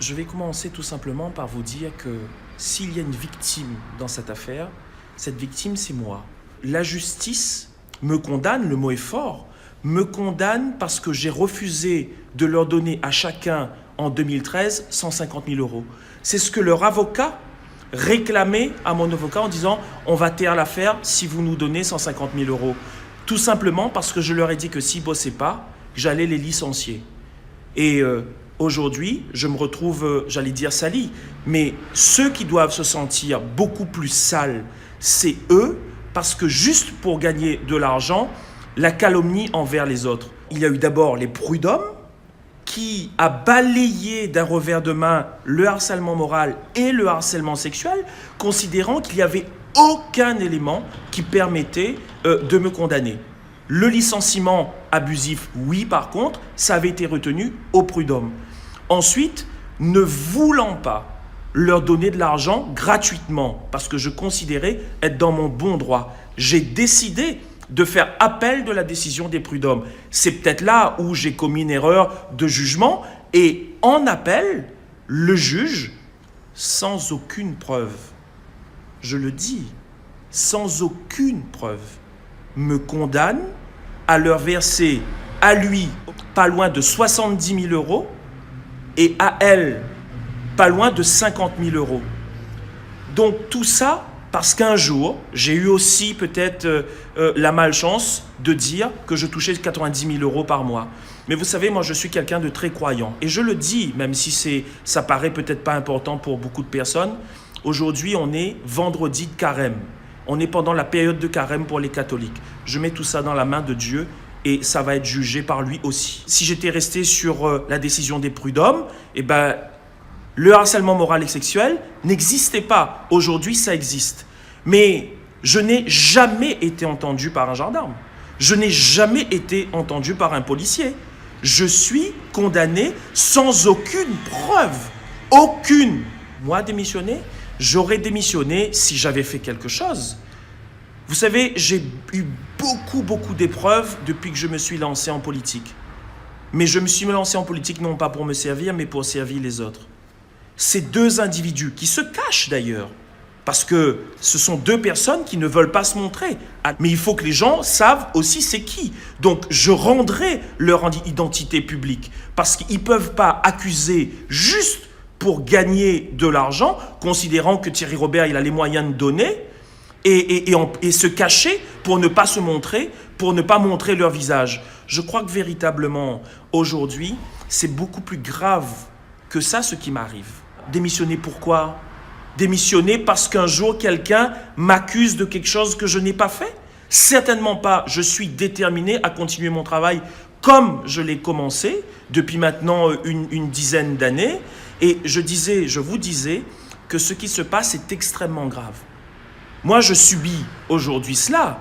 Je vais commencer tout simplement par vous dire que s'il y a une victime dans cette affaire, cette victime, c'est moi. La justice me condamne, le mot est fort, me condamne parce que j'ai refusé de leur donner à chacun en 2013 150 000 euros. C'est ce que leur avocat réclamait à mon avocat en disant « on va taire l'affaire si vous nous donnez 150 000 euros ». Tout simplement parce que je leur ai dit que s'ils ne bossaient pas, j'allais les licencier. Et aujourd'hui, je me retrouve, j'allais dire sali, mais ceux qui doivent se sentir beaucoup plus sales, c'est eux, parce que juste pour gagner de l'argent, la calomnie envers les autres. Il y a eu d'abord les prud'hommes, qui a balayé d'un revers de main le harcèlement moral et le harcèlement sexuel, considérant qu'il n'y avait aucun élément qui permettait de me condamner. Le licenciement abusif, oui, par contre, ça avait été retenu au prud'homme. Ensuite, ne voulant pas leur donner de l'argent gratuitement, parce que je considérais être dans mon bon droit, j'ai décidé de faire appel de la décision des prud'hommes. C'est peut-être là où j'ai commis une erreur de jugement, et en appel, le juge, sans aucune preuve, je le dis, sans aucune preuve, me condamne à leur verser à lui pas loin de 70 000 euros et à elle pas loin de 50 000 euros. Donc tout ça parce qu'un jour, j'ai eu aussi peut-être la malchance de dire que je touchais 90 000 euros par mois. Mais vous savez, moi je suis quelqu'un de très croyant. Et je le dis, même si ça paraît peut-être pas important pour beaucoup de personnes, aujourd'hui on est vendredi de carême. On est pendant la période de carême pour les catholiques. Je mets tout ça dans la main de Dieu et ça va être jugé par lui aussi. Si j'étais resté sur la décision des prud'hommes, eh ben, le harcèlement moral et sexuel n'existait pas. Aujourd'hui, ça existe. Mais je n'ai jamais été entendu par un gendarme. Je n'ai jamais été entendu par un policier. Je suis condamné sans aucune preuve. Aucune. Moi, démissionner, j'aurais démissionné si j'avais fait quelque chose. Vous savez, j'ai eu beaucoup d'épreuves depuis que je me suis lancé en politique. Mais je me suis lancé en politique non pas pour me servir, mais pour servir les autres. Ces deux individus, qui se cachent d'ailleurs, parce que ce sont deux personnes qui ne veulent pas se montrer. Mais il faut que les gens savent aussi c'est qui. Donc je rendrai leur identité publique, parce qu'ils ne peuvent pas accuser juste pour gagner de l'argent, considérant que Thierry Robert il a les moyens de donner, et se cacher pour ne pas se montrer, pour ne pas montrer leur visage. Je crois que véritablement, aujourd'hui, c'est beaucoup plus grave que ça ce qui m'arrive. Démissionner pourquoi ? Démissionner parce qu'un jour, quelqu'un m'accuse de quelque chose que je n'ai pas fait ? Certainement pas. Je suis déterminé à continuer mon travail comme je l'ai commencé depuis maintenant une dizaine d'années. Et je vous disais que ce qui se passe est extrêmement grave. Moi, je subis aujourd'hui cela,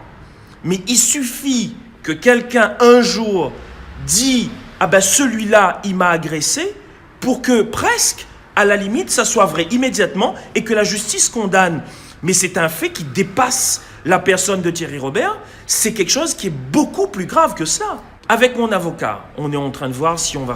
mais il suffit que quelqu'un un jour dit « Ah ben celui-là, il m'a agressé » pour que presque, à la limite, ça soit vrai immédiatement et que la justice condamne. Mais c'est un fait qui dépasse la personne de Thierry Robert. C'est quelque chose qui est beaucoup plus grave que ça. Avec mon avocat, on est en train de voir si on va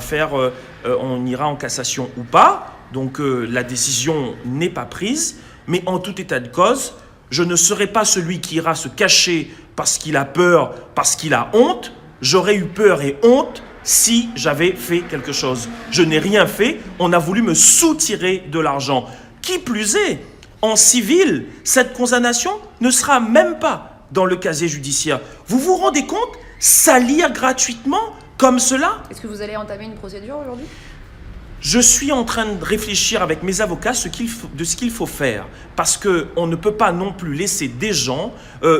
on ira en cassation ou pas. Donc la décision n'est pas prise. Mais en tout état de cause, je ne serai pas celui qui ira se cacher parce qu'il a peur, parce qu'il a honte. J'aurais eu peur et honte si j'avais fait quelque chose. Je n'ai rien fait, on a voulu me soutirer de l'argent. Qui plus est, en civil, cette condamnation ne sera même pas dans le casier judiciaire. Vous vous rendez compte ? Salir gratuitement comme cela ? Est-ce que vous allez entamer une procédure aujourd'hui ? Je suis en train de réfléchir avec mes avocats de ce qu'il faut faire. Parce qu'on ne peut pas non plus laisser des gens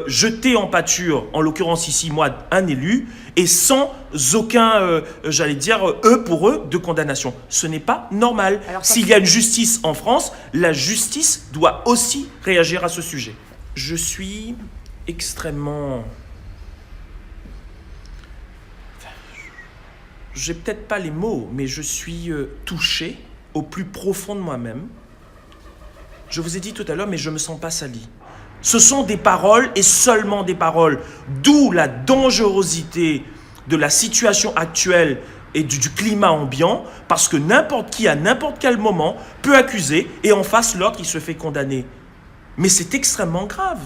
jeter en pâture, en l'occurrence ici, moi, un élu, et sans aucun, eux pour eux, de condamnation. Ce n'est pas normal. S'il y a une justice en France, la justice doit aussi réagir à ce sujet. Je suis extrêmement... J'ai peut-être pas les mots, mais je suis touché au plus profond de moi-même. Je vous ai dit tout à l'heure, mais je me sens pas sali. Ce sont des paroles et seulement des paroles. D'où la dangerosité de la situation actuelle et du climat ambiant, parce que n'importe qui, à n'importe quel moment, peut accuser, et en face, l'autre, il se fait condamner. Mais c'est extrêmement grave.